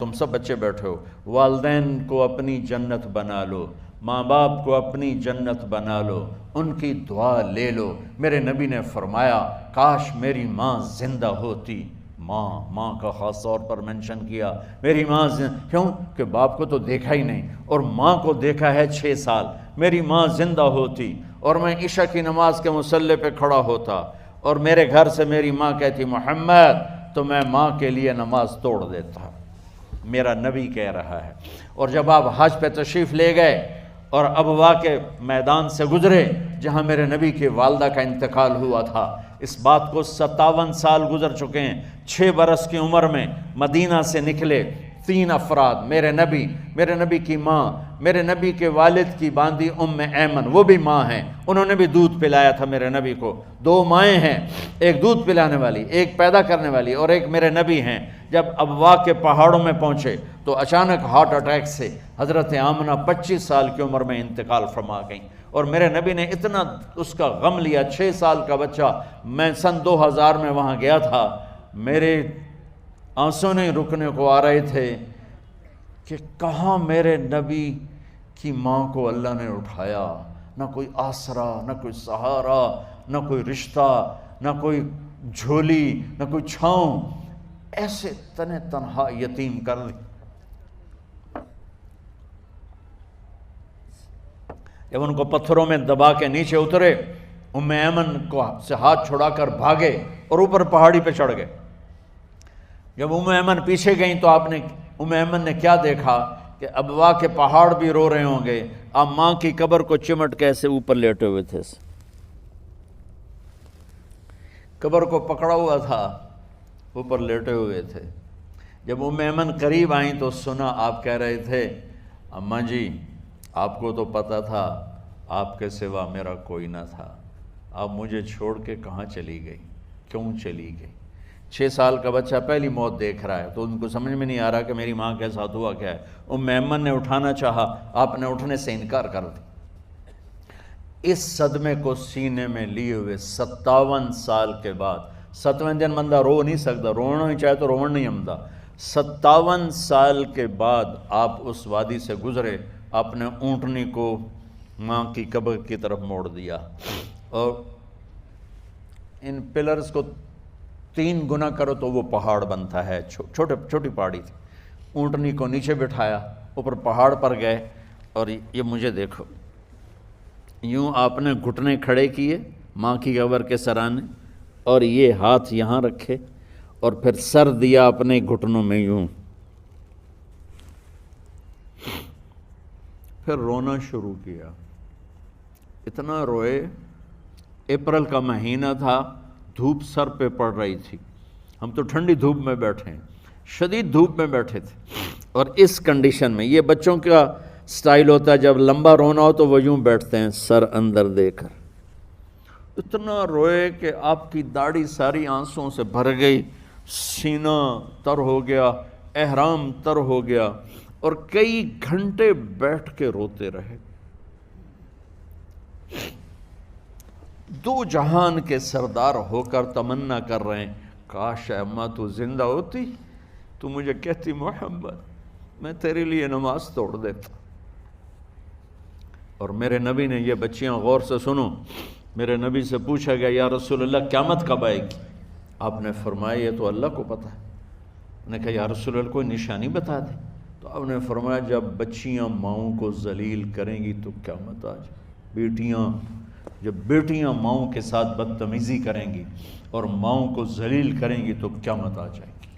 تم سب بچے بیٹھے ہو، والدین کو اپنی جنت بنا لو، ماں باپ کو اپنی جنت بنا لو، ان کی دعا لے لو۔ میرے نبی نے فرمایا کاش میری ماں زندہ ہوتی۔ ماں کا خاص طور پر منشن کیا، میری ماں کیوں کہ باپ کو تو دیکھا ہی نہیں، اور ماں کو دیکھا ہے 6 سال۔ میری ماں زندہ ہوتی اور میں عشاء کی نماز کے مصلی پہ کھڑا ہوتا اور میرے گھر سے میری ماں کہتی محمد، تو میں ماں کے لیے نماز توڑ دیتا۔ میرا نبی کہہ رہا ہے۔ اور جب آپ حج پہ تشریف لے گئے اور ابوا کے میدان سے گزرے جہاں میرے نبی کی والدہ کا انتقال ہوا تھا، اس بات کو 57 سال گزر چکے ہیں۔ 6 برس کی عمر میں مدینہ سے نکلے 3 افراد، میرے نبی کی ماں، میرے نبی کے والد کی باندی ام ایمن، وہ بھی ماں ہیں، انہوں نے بھی دودھ پلایا تھا میرے نبی کو۔ 2 مائیں ہیں، ایک دودھ پلانے والی، ایک پیدا کرنے والی، اور ایک میرے نبی ہیں۔ جب ابوا کے پہاڑوں میں پہنچے تو اچانک ہارٹ اٹیک سے حضرت آمنہ 25 سال کی عمر میں انتقال فرما گئیں، اور میرے نبی نے اتنا اس کا غم لیا۔ 6 سال کا بچہ، میں سن 2000 میں وہاں گیا تھا، میرے آنسوں نہیں رکنے کو آ رہے تھے کہ کہاں میرے نبی کی ماں کو اللہ نے اٹھایا، نہ کوئی آسرا، نہ کوئی سہارا، نہ کوئی رشتہ، نہ کوئی جھولی، نہ کوئی چھاؤں، ایسے تنہا یتیم کر دی۔ جب ان کو پتھروں میں دبا کے نیچے اترے، ام ایمن کو سے ہاتھ چھڑا کر بھاگے اور اوپر پہاڑی پہ چڑھ گئے۔ جب ام ایمن پیچھے گئیں تو ام ایمن نے کیا دیکھا کہ ابوا کے پہاڑ بھی رو رہے ہوں گے، آپ ماں کی قبر کو چمٹ کے ایسے اوپر لیٹے ہوئے تھے، قبر کو پکڑا ہوا تھا، اوپر لیٹے ہوئے تھے۔ جب ام ایمن قریب آئیں تو سنا آپ کہہ رہے تھے اماں جی، آپ کو تو پتہ تھا آپ کے سوا میرا کوئی نہ تھا، آپ مجھے چھوڑ کے کہاں چلی گئی، کیوں چلی گئی؟ 6 سال کا بچہ پہلی موت دیکھ رہا ہے تو ان کو سمجھ میں نہیں آ رہا کہ میری ماں کے ساتھ ہوا کیا ہے۔ ام ایمن نے اٹھانا چاہا، آپ نے اٹھنے سے انکار کر دیا۔ اس صدمے کو سینے میں لیے ہوئے 57 سال کے بعد، 7ویں دن بندہ رو نہیں سکتا، رونا ہی چاہے تو رونا نہیں آمدا، 57 سال کے بعد آپ اس وادی سے گزرے، آپ نے اونٹنی کو ماں کی قبر کی طرف موڑ دیا، اور ان پلرز کو 3 گنا کرو تو وہ پہاڑ بنتا ہے، چھوٹی پہاڑی تھی۔ اونٹنی کو نیچے بٹھایا، اوپر پہاڑ پر گئے، اور یہ مجھے دیکھو، یوں آپ نے گھٹنے کھڑے کیے ماں کی قبر کے سرانے، اور یہ ہاتھ یہاں رکھے، اور پھر سر دیا اپنے گھٹنوں میں یوں، پھر رونا شروع کیا۔ اتنا روئے، اپریل کا مہینہ تھا، دھوپ سر پہ پڑ رہی تھی، ہم تو ٹھنڈی دھوپ میں بیٹھے ہیں، شدید دھوپ میں بیٹھے تھے، اور اس کنڈیشن میں یہ بچوں کا سٹائل ہوتا ہے، جب لمبا رونا ہو تو وہ یوں بیٹھتے ہیں سر اندر دے کر۔ اتنا روئے کہ آپ کی داڑھی ساری آنسوں سے بھر گئی، سینہ تر ہو گیا، احرام تر ہو گیا، اور کئی گھنٹے بیٹھ کے روتے رہے۔ 2 جہان کے سردار ہو کر تمنا کر رہے ہیں کاش اماں تو زندہ ہوتی، تو مجھے کہتی محمد میں تیرے لیے نماز توڑ دیتا۔ اور میرے نبی نے، یہ بچیاں غور سے سنو، میرے نبی سے پوچھا گیا یا رسول اللہ قیامت کب آئے گی؟ آپ نے فرمایا یہ تو اللہ کو پتہ ہے۔ نے کہا یا رسول اللہ کوئی نشانی بتا دیں، تو آپ نے فرمایا جب بچیاں ماؤں کو ذلیل کریں گی تو قیامت آ جائے۔ جب بیٹیاں ماؤں کے ساتھ بدتمیزی کریں گی اور ماؤں کو ذلیل کریں گی تو قیامت آ جائے گی۔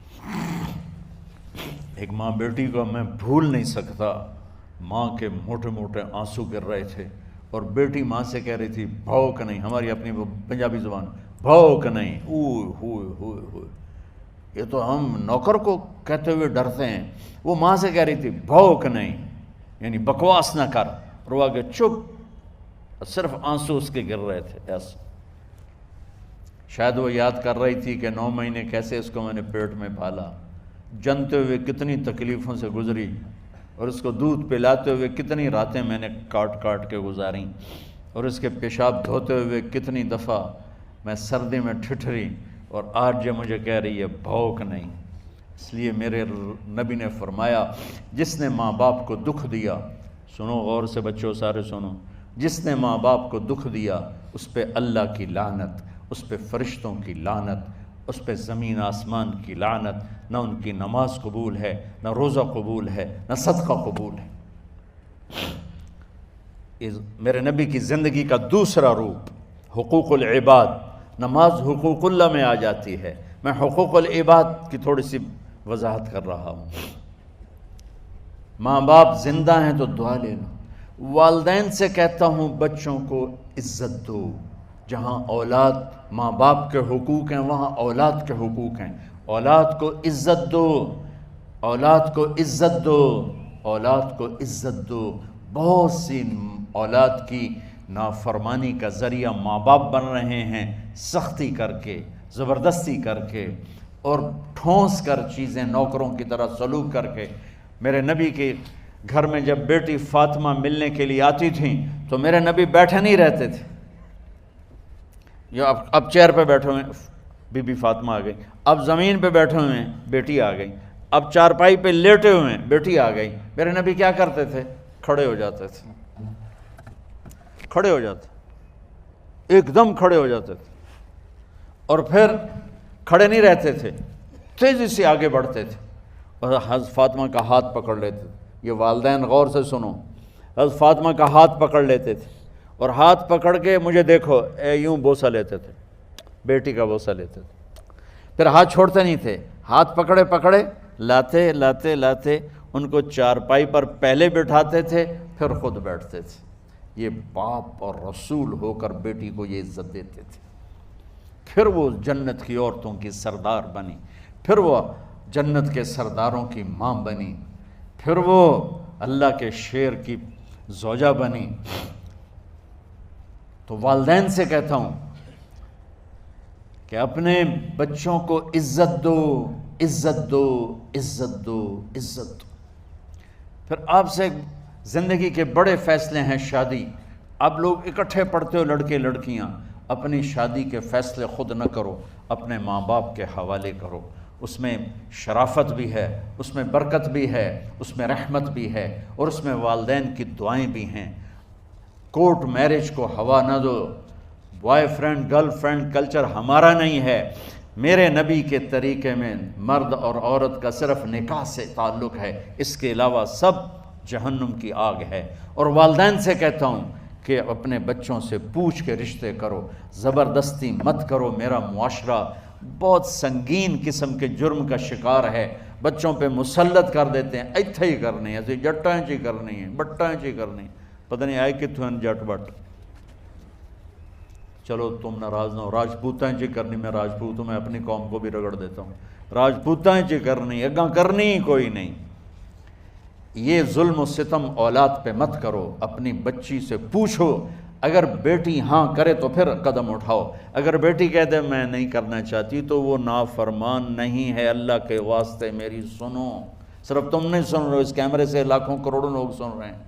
ایک ماں بیٹی کو میں بھول نہیں سکتا، ماں کے موٹے موٹے آنسو گر رہے تھے، اور بیٹی ماں سے کہہ رہی تھی بھوک نہیں، ہماری اپنی پنجابی زبان، بھوک نہیں، اوئے ہوئے ہوئے ہوئے، یہ تو ہم نوکر کو کہتے ہوئے ڈرتے ہیں، وہ ماں سے کہہ رہی تھی بھوک نہیں، یعنی بکواس نہ کر، رو آگے چپ، صرف آنسو اس کے گر رہے تھے ایسا۔ شاید وہ یاد کر رہی تھی کہ 9 مہینے کیسے اس کو میں نے پیٹ میں پالا، جنتے ہوئے کتنی تکلیفوں سے گزری، اور اس کو دودھ پلاتے ہوئے کتنی راتیں میں نے کاٹ کاٹ کے گزاریں، اور اس کے پیشاب دھوتے ہوئے کتنی دفعہ میں سردی میں ٹھٹھری، اور آج یہ مجھے کہہ رہی ہے بھوک نہیں۔ اس لیے میرے نبی نے فرمایا جس نے ماں باپ کو دکھ دیا، سنو غور سے بچوں سارے سنو، جس نے ماں باپ کو دکھ دیا اس پہ اللہ کی لعنت، اس پہ فرشتوں کی لعنت، اس پہ زمین آسمان کی لعنت، نہ ان کی نماز قبول ہے، نہ روزہ قبول ہے، نہ صدقہ قبول ہے۔ میرے نبی کی زندگی کا دوسرا روپ حقوق العباد، نماز حقوق اللہ میں آ جاتی ہے، میں حقوق العباد کی تھوڑی سی وضاحت کر رہا ہوں۔ ماں باپ زندہ ہیں تو دعا لے لو۔ والدین سے کہتا ہوں بچوں کو عزت دو، جہاں اولاد ماں باپ کے حقوق ہیں وہاں اولاد کے حقوق ہیں، اولاد کو عزت دو، اولاد کو عزت دو، اولاد کو عزت دو۔ بہت سی اولاد کی نافرمانی کا ذریعہ ماں باپ بن رہے ہیں، سختی کر کے، زبردستی کر کے اور ٹھونس کر چیزیں، نوکروں کی طرح سلوک کر کے۔ میرے نبی کے گھر میں جب بیٹی فاطمہ ملنے کے لیے آتی تھیں تو میرے نبی بیٹھے نہیں رہتے تھے، یہ اب چیئر پہ بیٹھے ہوئے بی بی فاطمہ آ گئی، اب زمین پہ بیٹھے ہوئے ہیں بیٹی آ گئی، اب چارپائی پہ لیٹے ہوئے ہیں بیٹی آ گئی۔ میرے نبی کیا کرتے تھے؟ کھڑے ہو جاتے تھے، کھڑے ہو جاتے، ایک دم کھڑے ہو جاتے تھے، اور پھر کھڑے نہیں رہتے تھے، تیزی سے آگے بڑھتے تھے اور حضرت فاطمہ کا ہاتھ پکڑ لیتے تھے۔ یہ والدین غور سے سنو، حضرت فاطمہ کا ہاتھ پکڑ لیتے تھے اور ہاتھ پکڑ کے مجھے دیکھو یوں بوسہ لیتے تھے، بیٹی کا بوسہ لیتے تھے، پھر ہاتھ چھوڑتے نہیں تھے، ہاتھ پکڑے پکڑے لاتے لاتے لاتے ان کو چارپائی پر پہلے بٹھاتے تھے پھر خود بیٹھتے تھے۔ یہ باپ اور رسول ہو کر بیٹی کو یہ عزت دیتے تھے۔ پھر وہ جنت کی عورتوں کی سردار بنی، پھر وہ جنت کے سرداروں کی ماں بنی، پھر وہ اللہ کے شیر کی زوجہ بنی۔ تو والدین سے کہتا ہوں کہ اپنے بچوں کو عزت دو، عزت دو، عزت دو، عزت دو۔ پھر آپ سے زندگی کے بڑے فیصلے ہیں شادی۔ اب لوگ اکٹھے پڑھتے ہو لڑکے لڑکیاں، اپنی شادی کے فیصلے خود نہ کرو، اپنے ماں باپ کے حوالے کرو۔ اس میں شرافت بھی ہے، اس میں برکت بھی ہے، اس میں رحمت بھی ہے، اور اس میں والدین کی دعائیں بھی ہیں۔ کورٹ میرج کو ہوا نہ دو، boy friend girl friend culture ہمارا نہیں ہے۔ میرے نبی کے طریقے میں مرد اور عورت کا صرف نکاح سے تعلق ہے، اس کے علاوہ سب جہنم کی آگ ہے۔ اور والدین سے کہتا ہوں کہ اپنے بچوں سے پوچھ کے رشتے کرو، زبردستی مت کرو۔ میرا معاشرہ بہت سنگین قسم کے جرم کا شکار ہے، بچوں پہ مسلط کر دیتے ہیں، ایتھے ہی کرنی ہے، جٹائیں چی کرنی ہے، بٹائیں چی کرنی ہے، پتہ نہیں آئے کتوں جٹ بٹ۔ چلو تم ناراض نہ ہو، راجپوتیں چی کرنی، میں راجپوت ہوں، میں اپنی قوم کو بھی رگڑ دیتا ہوں، راجپوتیں چی کرنی، اگاں کرنی ہی کوئی نہیں۔ یہ ظلم و ستم اولاد پہ مت کرو، اپنی بچی سے پوچھو، اگر بیٹی ہاں کرے تو پھر قدم اٹھاؤ، اگر بیٹی کہہ دے میں نہیں کرنا چاہتی تو وہ نافرمان نہیں ہے۔ اللہ کے واسطے میری سنو، صرف تم نہیں سن رہے ہو، اس کیمرے سے لاکھوں کروڑوں لوگ سن رہے ہیں۔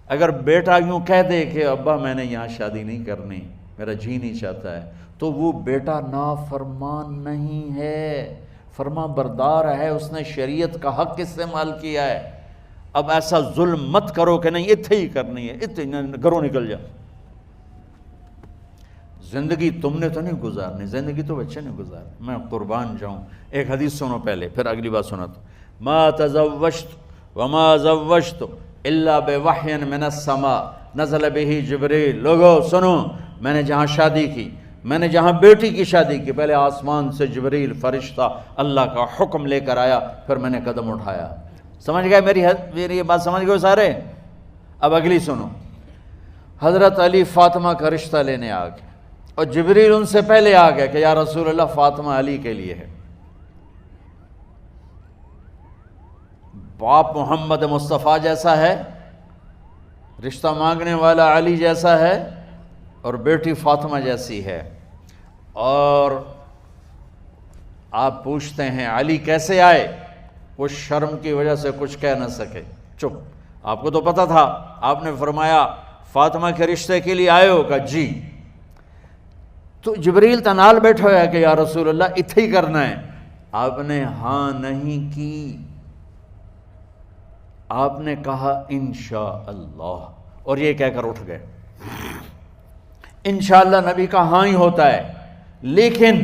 اگر بیٹا یوں کہہ دے کہ ابا میں نے یہاں شادی نہیں کرنی، میرا جی نہیں چاہتا ہے، تو وہ بیٹا نافرمان نہیں ہے، فرما بردار ہے، اس نے شریعت کا حق استعمال کیا ہے۔ اب ایسا ظلم مت کرو کہ نہیں اتھے ہی کرنی ہے، اتھے گھروں نکل جا۔ زندگی تم نے تو نہیں گزارنی، زندگی تو بچے نے گزارنی، میں قربان جاؤں۔ ایک حدیث سنو پہلے، پھر اگلی بات سناتا ہوں۔ ما تزوجت وما زوجت الا بوحی من السماء نزل به جبریل۔ لوگو سنو، میں نے جہاں شادی کی، میں نے جہاں بیٹی کی شادی کی، پہلے آسمان سے جبریل فرشتہ اللہ کا حکم لے کر آیا، پھر میں نے قدم اٹھایا۔ سمجھ گئے میری یہ بات سمجھ گئے سارے؟ اب اگلی سنو۔ حضرت علی فاطمہ کا رشتہ لینے آ گئے اور جبریل ان سے پہلے آ گیا کہ یا رسول اللہ فاطمہ علی کے لیے ہے۔ باپ محمد مصطفیٰ جیسا ہے، رشتہ مانگنے والا علی جیسا ہے، اور بیٹی فاطمہ جیسی ہے۔ اور آپ پوچھتے ہیں علی کیسے آئے؟ وہ شرم کی وجہ سے کچھ کہہ نہ سکے، چپ۔ آپ کو تو پتہ تھا، آپ نے فرمایا فاطمہ کے رشتے کے لیے آئے ہو؟ کہا جی۔ تو جبریل تنال بیٹھا ہوا ہے کہ یا رسول اللہ اتھے ہی کرنا ہے۔ آپ نے ہاں نہیں کی، آپ نے کہا انشاءاللہ، اور یہ کہہ کر اٹھ گئے۔ انشاءاللہ نبی کا ہاں ہی ہوتا ہے، لیکن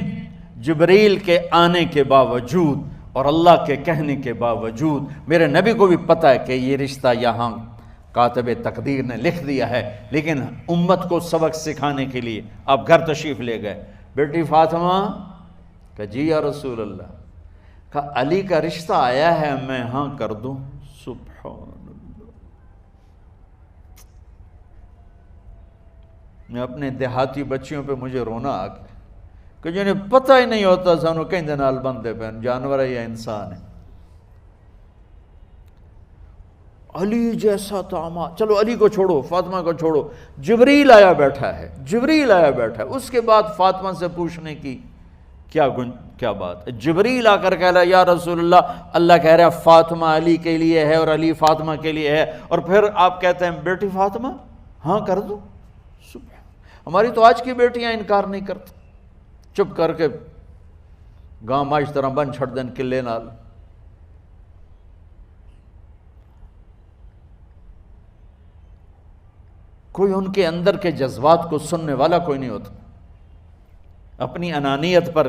جبریل کے آنے کے باوجود اور اللہ کے کہنے کے باوجود میرے نبی کو بھی پتہ ہے کہ یہ رشتہ یہاں کاتب تقدیر نے لکھ دیا ہے، لیکن امت کو سبق سکھانے کے لیے آپ گھر تشریف لے گئے۔ بیٹی فاطمہ کہ جی یا رسول اللہ، کہا علی کا رشتہ آیا ہے، میں ہاں کر دوں؟ سبحان اللہ۔ میں اپنے دیہاتی بچیوں پہ مجھے رونا آ گیا کہ جنہیں پتہ ہی نہیں ہوتا سانو کہیں دے نال بندے پہ جانور ہے یا انسان ہے۔ علی جیسا داماد، چلو علی کو چھوڑو، فاطمہ کو چھوڑو، جبریل آیا بیٹھا ہے، جبریل آیا بیٹھا ہے۔ اس کے بعد فاطمہ سے پوچھنے کی کیا بات ہے؟ جبریل آ کر کہہ رہا یا رسول اللہ، اللہ کہہ رہا ہے فاطمہ علی کے لیے ہے اور علی فاطمہ کے لیے ہے، اور پھر آپ کہتے ہیں بیٹی فاطمہ ہاں کر دو۔ ہماری تو آج کی بیٹیاں انکار نہیں کرتی، چپ کر کے گاں ماش طرح بن چھڑ دین کلے نال۔ کوئی ان کے اندر کے جذبات کو سننے والا کوئی نہیں ہوتا، اپنی انانیت پر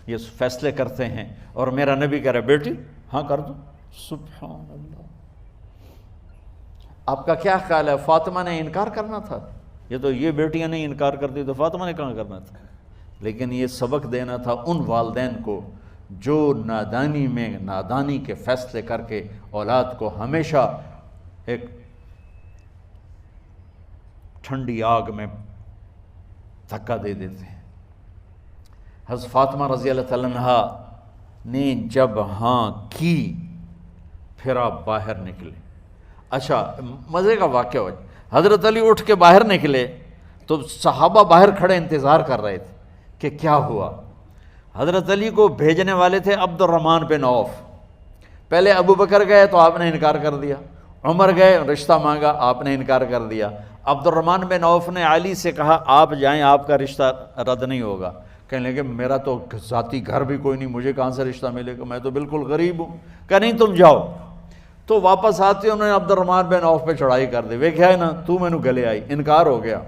یہ فیصلے کرتے ہیں، اور میرا نبی کہہ رہا ہے بیٹی ہاں کر دو۔ سبحان اللہ۔ آپ کا کیا خیال ہے، فاطمہ نے انکار کرنا تھا؟ یہ بیٹیاں نہیں انکار کرتی تو فاطمہ نے کہاں کرنا تھا؟ لیکن یہ سبق دینا تھا ان والدین کو جو نادانی میں نادانی کے فیصلے کر کے اولاد کو ہمیشہ ایک ٹھنڈی آگ میں دھکا دے دیتے ہیں۔ حضرت فاطمہ رضی اللہ تعالیٰ عنہ نے جب ہاں کی پھر آپ باہر نکلے۔ اچھا مزے کا واقعہ ہو، حضرت علی اٹھ کے باہر نکلے تو صحابہ باہر کھڑے انتظار کر رہے تھے کہ کیا ہوا۔ حضرت علی کو بھیجنے والے تھے عبد الرحمن بن عوف۔ پہلے ابو بکر گئے تو آپ نے انکار کر دیا، عمر گئے رشتہ مانگا، آپ نے انکار کر دیا۔ عبد الرحمن بن عوف نے علی سے کہا آپ جائیں، آپ کا رشتہ رد نہیں ہوگا۔ کہنے لگے میرا تو ذاتی گھر بھی کوئی نہیں، مجھے کہاں سے رشتہ ملے گا، میں تو بالکل غریب ہوں۔ کہا نہیں تم جاؤ۔ تو واپس آتے انہوں نے عبد الرحمن بن عوف پہ چڑھائی کر دی، وہ کیا ہے نا تو میں نے گلے آئی، انکار ہو گیا۔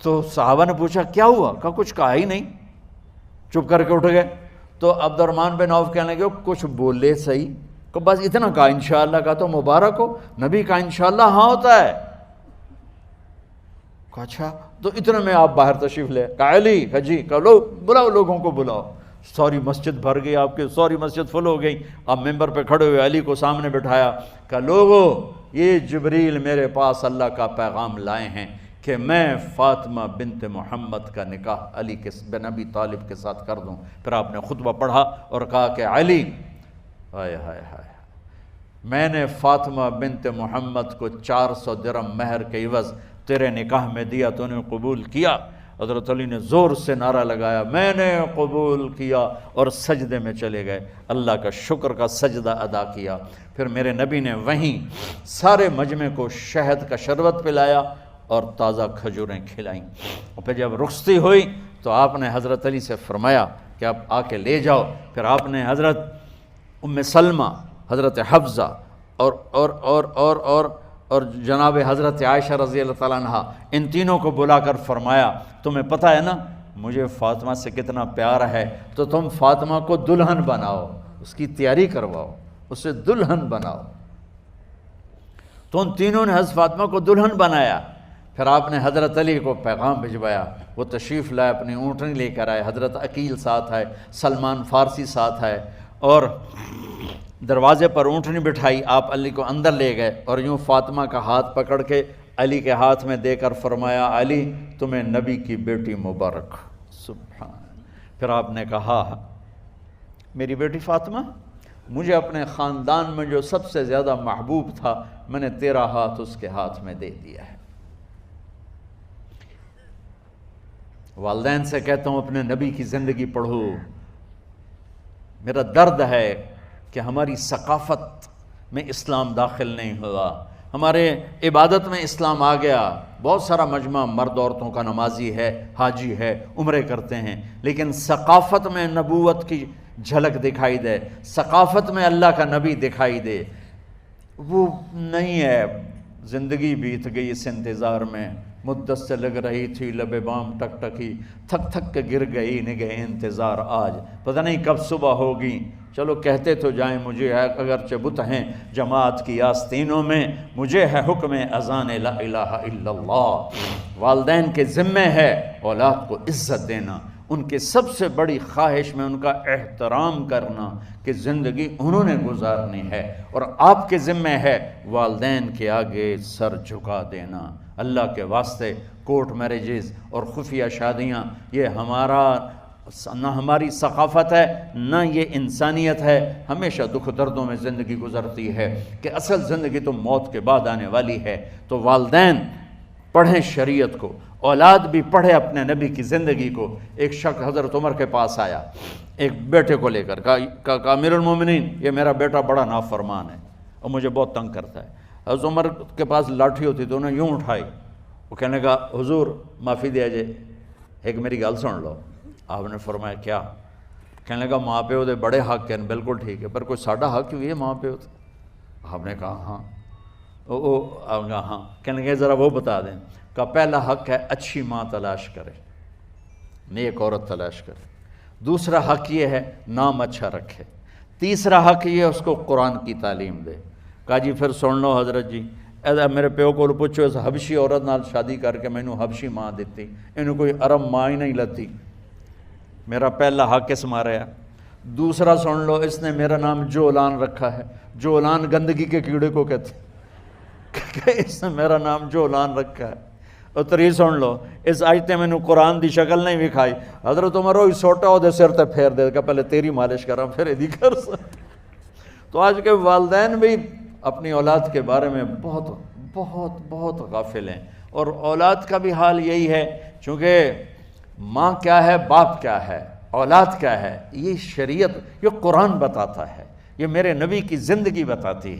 تو صحابہ نے پوچھا کیا ہوا؟ کہا کچھ کہا ہی نہیں، چپ کر کے اٹھ گئے۔ تو عبد الرحمن بن عوف کہنے لگے کچھ بولے صحیح، کہ بس اتنا کہا انشاءاللہ کا تو مبارک ہو، نبی کا انشاءاللہ ہاں ہوتا ہے۔ کہا اچھا تو اتنے میں آپ باہر تشریف لے۔ کہا علی، کہا جی، کہا لو بلاؤ، لوگوں کو بلاؤ۔ ساری مسجد بھر گئی، آپ کے ساری مسجد فل ہو گئی۔ آپ ممبر پہ کھڑے ہوئے علی کو سامنے بٹھایا، کہا لوگو یہ جبریل میرے پاس اللہ کا پیغام لائے ہیں کہ میں فاطمہ بنت محمد کا نکاح علی بن ابی طالب کے ساتھ کر دوں۔ پھر آپ نے خطبہ پڑھا اور کہا کہ علی، ہائے ہائے ہائے، میں نے فاطمہ بنت محمد کو 400 درہم مہر کے عوض تیرے نکاح میں دیا، تو نے قبول کیا؟ حضرت علی نے زور سے نعرہ لگایا میں نے قبول کیا، اور سجدے میں چلے گئے، اللہ کا شکر کا سجدہ ادا کیا۔ پھر میرے نبی نے وہیں سارے مجمع کو شہد کا شربت پلایا اور تازہ کھجوریں کھلائیں، اور پھر جب رخصتی ہوئی تو آپ نے حضرت علی سے فرمایا کہ آپ آ کے لے جاؤ۔ پھر آپ نے حضرت ام سلمہ، حضرت حفصہ اور جناب حضرت عائشہ رضی اللہ تعالیٰ عنہ، ان تینوں کو بلا کر فرمایا تمہیں پتہ ہے نا مجھے فاطمہ سے کتنا پیار ہے، تو تم فاطمہ کو دلہن بناؤ، اس کی تیاری کرواؤ، اسے دلہن بناؤ۔ تو ان تینوں نے حضرت فاطمہ کو دلہن بنایا۔ پھر آپ نے حضرت علی کو پیغام بھجوایا، وہ تشریف لائے، اپنی اونٹنی لے کر آئے، حضرت عقیل ساتھ ہے، سلمان فارسی ساتھ ہے، اور دروازے پر اونٹنی بٹھائی، آپ علی کو اندر لے گئے اور یوں فاطمہ کا ہاتھ پکڑ کے علی کے ہاتھ میں دے کر فرمایا علی تمہیں نبی کی بیٹی مبارک۔ سبحان۔ پھر آپ نے کہا میری بیٹی فاطمہ، مجھے اپنے خاندان میں جو سب سے زیادہ محبوب تھا میں نے تیرا ہاتھ اس کے ہاتھ میں دے دیا ہے۔ والدین سے کہتا ہوں اپنے نبی کی زندگی پڑھو۔ میرا درد ہے کہ ہماری ثقافت میں اسلام داخل نہیں ہوا، ہمارے عبادت میں اسلام آ گیا، بہت سارا مجمع مرد عورتوں کا نمازی ہے، حاجی ہے، عمرے کرتے ہیں، لیکن ثقافت میں نبوت کی جھلک دکھائی دے، ثقافت میں اللہ کا نبی دکھائی دے، وہ نہیں ہے۔ زندگی بیت گئی اس انتظار میں، مدت سے لگ رہی تھی لب بام ٹک ٹکی، تھک تھک کے گر گئی نگہ انتظار آج، پتہ نہیں کب صبح ہوگی۔ چلو کہتے تو جائیں مجھے ہے اگرچہ بت ہیں جماعت کی آستینوں میں، مجھے ہے حکم اذان لا الہ الا اللہ۔ والدین کے ذمہ ہے اولاد کو عزت دینا، ان کے سب سے بڑی خواہش میں ان کا احترام کرنا کہ زندگی انہوں نے گزارنی ہے، اور آپ کے ذمہ ہے والدین کے آگے سر جھکا دینا۔ اللہ کے واسطے کورٹ میرجز اور خفیہ شادیاں یہ نہ ہماری ثقافت ہے نہ یہ انسانیت ہے، ہمیشہ دکھ دردوں میں زندگی گزرتی ہے کہ اصل زندگی تو موت کے بعد آنے والی ہے۔ تو والدین پڑھیں شریعت کو، اولاد بھی پڑھے اپنے نبی کی زندگی کو۔ ایک شخص حضرت عمر کے پاس آیا ایک بیٹے کو لے کر، کہا امیر المومنین یہ میرا بیٹا بڑا نافرمان ہے اور مجھے بہت تنگ کرتا ہے۔ حضرت عمر کے پاس لاٹھی ہوتی تو انہوں نے یوں اٹھائی، وہ کہنے لگا حضور معافی دیا جائے، ایک میری گل سن لو۔ آپ نے فرمایا کیا؟ کہنے لگا ماں پیو دے بڑے حق ہیں، بالکل ٹھیک ہے، پر کوئی ساڈا حق بھی ہے ماں پیو تے؟ آپ نے کہا ہاں۔ آپ نے کہا ہاں۔ کہنے لگے ذرا وہ بتا دیں۔ کہا پہلا حق ہے اچھی ماں تلاش کرے، نیک عورت تلاش کرے۔ دوسرا حق یہ ہے نام اچھا رکھے۔ تیسرا حق یہ ہے اس کو قرآن کی تعلیم دے۔ کہا جی پھر سن لو حضرت جی، میرے پیو کو پوچھو اس حبشی عورت نال شادی کر کے مینوں حبشی ماں دیتی، انہوں کوئی عرب ماں ہی نہیں لتی، میرا پہلا حق اس مارا ہے۔ دوسرا سن لو، اس نے میرا نام جولان رکھا ہے، جولان گندگی کے کیڑے کو کہتے کہ اس نے میرا نام جولان رکھا ہے۔ اور تری سن لو، اس آج تے مینوں قرآن دی شکل نہیں وکھائی، حضرت عمر ہوئی سوٹا ہو دے سر تے پھیر دے کہ پہلے تیری مالش کراں پھر ایدی کر سا۔ تو آج کے والدین بھی اپنی اولاد کے بارے میں بہت بہت بہت غافل ہیں، اور اولاد کا بھی حال یہی ہے، چونکہ ماں کیا ہے باپ کیا ہے اولاد کیا ہے یہ شریعت، یہ قرآن بتاتا ہے، یہ میرے نبی کی زندگی بتاتی ہے۔